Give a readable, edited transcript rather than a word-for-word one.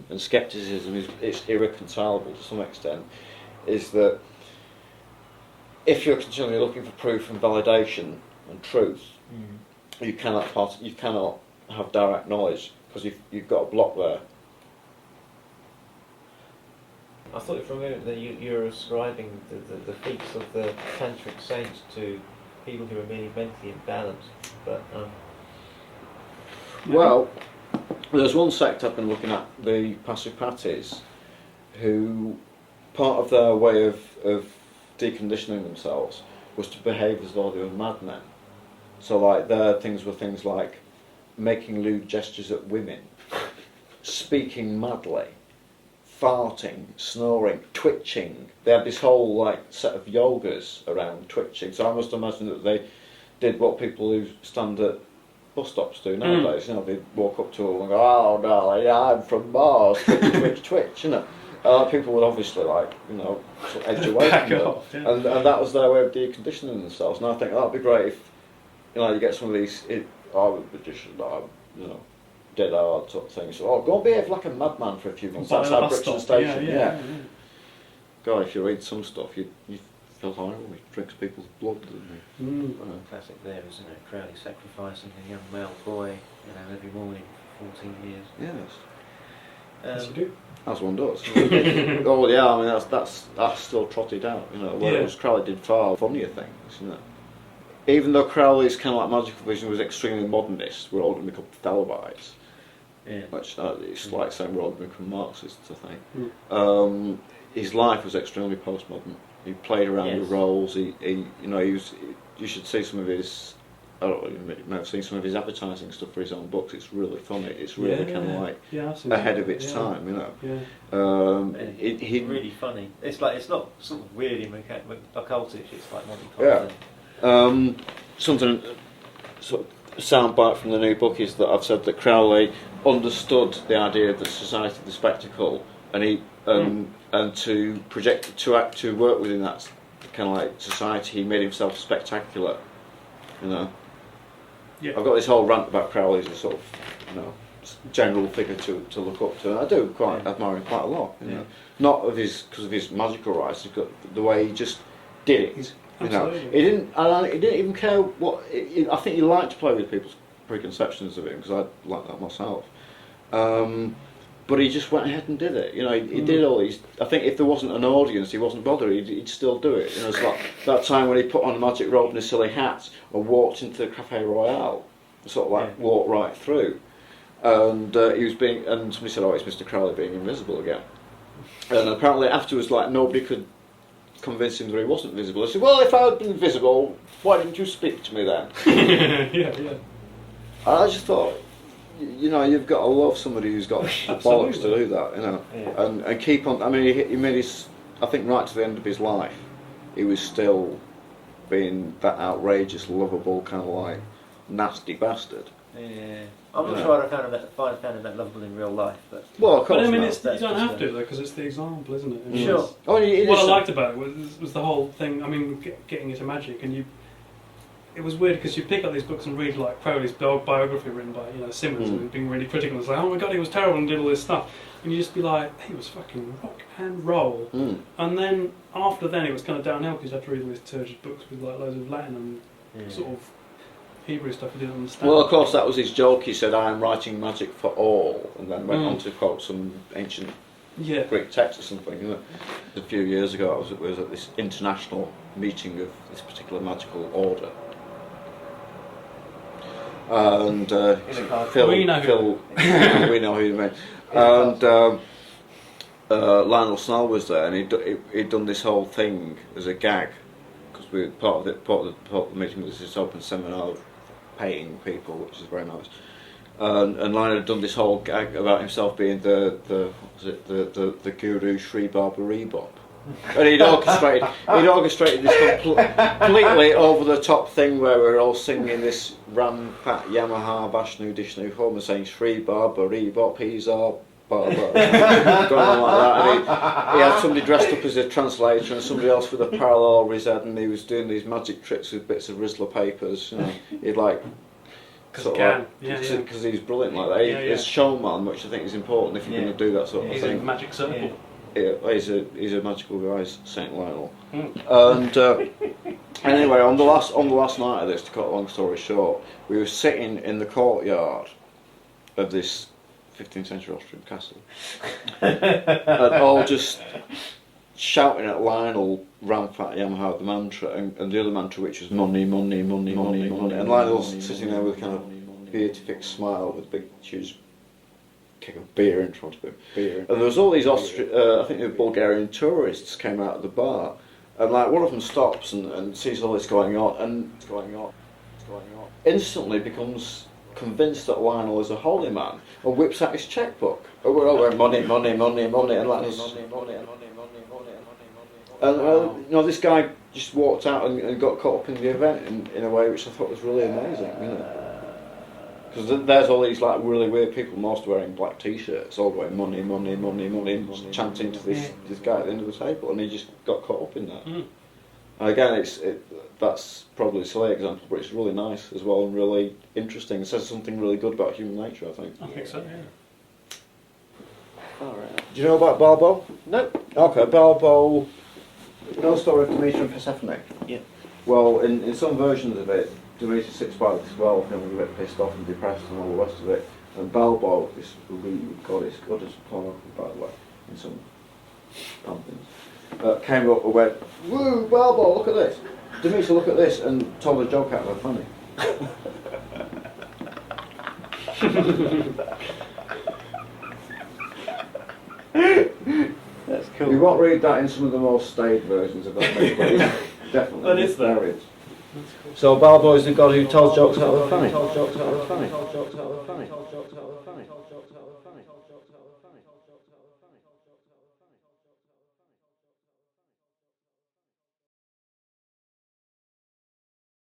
and scepticism is irreconcilable to some extent, is that if you're continually looking for proof and validation and truth, you cannot have direct knowledge because you've got a block there. I thought for a minute that you're ascribing the feats of the tantric saints to people who are merely mentally imbalanced, but well, there's one sect I've been looking at, the Pasupatis, who part of their way of deconditioning themselves was to behave as though they were madmen. So like their things were things like making lewd gestures at women, speaking madly, farting, snoring, twitching. They had this whole like set of yogas around twitching. So I must imagine that they did what people who stand at bus stops do nowadays. You know, they walk up to them and go, "Oh, darling, I'm from Mars." Twitch, twitch, twitch. You know, people would obviously like, you know, sort of edge away from them. Off, yeah. And that was their way of deconditioning themselves. And I think that'd be great if, you know, you get some of these, I'm a magician, you know, dead hard sort of things. So, go and behave like a madman for a few months outside Brixton Station. Yeah. God, if you read some stuff, you feel horrible. He drinks people's blood, doesn't he? classic there, isn't it? Crowley sacrificing a young male boy, you know, every morning for 14 years. Yes. Yes, you do. As one does. Oh yeah, I mean that's still trotted out, you know. Whereas Crowley did far funnier things, you know. Even though Crowley's kind of like magical vision was extremely modernist, we're all going to become Thalibites. Yeah. Which it's like saying we're all going to become Marxists, I think. His life was extremely postmodern. He played around with roles. He you know, you should see some of his. I don't know, you may have seen some of his advertising stuff for his own books. It's really funny. It's really kind of like ahead of its time, you know. He really funny. It's like, it's not sort of weirdly occultish. It's like Monty Python. Something sort of soundbite from the new book is that I've said that Crowley understood the idea of the society of the spectacle, and to project to work within that kind of like society, he made himself spectacular, you know. Yeah. I've got this whole rant about Crowley as a sort of, you know, general figure to look up to, and I do quite admire him quite a lot, you know. Not because of his magical rights, he's got the way he just did it. You know, he didn't even care what. I think he liked to play with people's preconceptions of him, because I like that myself. But he just went ahead and did it. You know, he did all these. I think if there wasn't an audience, he wasn't bothered. He'd still do it. You know, it's like that time when he put on a magic robe and a silly hat and walked into the Cafe Royale, sort of like walked right through. And he was being. And somebody said, "Oh, it's Mr. Crowley being invisible again." And apparently afterwards, like nobody could convince him that he wasn't visible. I said, "Well, if I had been visible, why didn't you speak to me then?" And I just thought, you know, you've got to love somebody who's got the bollocks to do that, you know, and keep on. I mean, he made his. I think right to the end of his life, he was still being that outrageous, lovable kind of like nasty bastard. Yeah, I'm not sure I found him that lovable in real life, but well, of course. But I mean, you don't have to though, because it's the example, isn't it? I mean, sure. What I liked about it was the whole thing. I mean, getting into magic, and it was weird because you pick up these books and read like Crowley's biography written by, you know, Simmons, and being really critical. It's like, oh my god, he was terrible and did all this stuff, and you just be like, he was fucking rock and roll. And then after then, it was kind of downhill because you had to read all these turgid books with like loads of Latin and sort of Hebrew stuff you didn't understand. Well, of course, that was his joke. He said, "I am writing magic for all," and then went on to quote some ancient Greek text or something. You know, a few years ago, I was at this international meeting of this particular magical order. And Phil, we know who you mean. And Lionel Snell was there, and he'd done this whole thing as a gag, because we part of the meeting was this open seminar of paying people, which is very nice. And Lionel had done this whole gag about himself being the guru Sri Baba Rebop. And he'd orchestrated this completely over the top thing where we're all singing this Ram Pat Yamaha Vashnu Dishnu home and saying Sri Baba Rebop, he's our Baba, going on like that. And he had somebody dressed up as a translator and somebody else with a parallel over his head, and he was doing these magic tricks with bits of Rizzler papers. You know, he'd like sort can. of Yeah, because he's brilliant like that. Yeah, He's showman, which I think is important if you're going to do that sort of He's thing. in Magic Circle. He's a magical guy, Saint Lionel. Mm. And anyway, on the last night of this, to cut a long story short, we were sitting in the courtyard of this 15th century Austrian castle, and all just shouting at Lionel, Ram Fat Yamaha, the mantra, and the other mantra, which was money, money, money, money, money, and Lionel's sitting there with a kind of beatific smile with a big huge keg of beer in front of him. And there was all these I think they were Bulgarian tourists came out of the bar, and like one of them stops and sees all this going on, and instantly becomes convinced that Lionel is a holy man, and whips out his checkbook. And we're all going money, money, money, money, and Lionel's and this guy just walked out and got caught up in the event in a way which I thought was really amazing, because there's all these like really weird people, most wearing black t-shirts, all going money, money, money, money, chanting to this guy at the end of the table, and he just got caught up in that. And again, that's probably a silly example, but it's really nice as well and really interesting. It says something really good about human nature, I think. I think so, yeah. Alright. Do you know about Balbo? No. Okay, Balbo. You know the story of Demeter and Persephone? Yeah. Well, in some versions of it, Demeter sits by this well, feeling a bit pissed off and depressed and all the rest of it. And Balbo, this Greek goddess pornography, by the way, in some pantheons, came up and went, "Woo, Balbo, look at this! Demeter, look at this!" and told a joke out of her funny. That's cool. You won't read that in some of the more staid versions of that, but it's definitely. What is that? There is. So Balbo is the god who tells jokes out of the funny.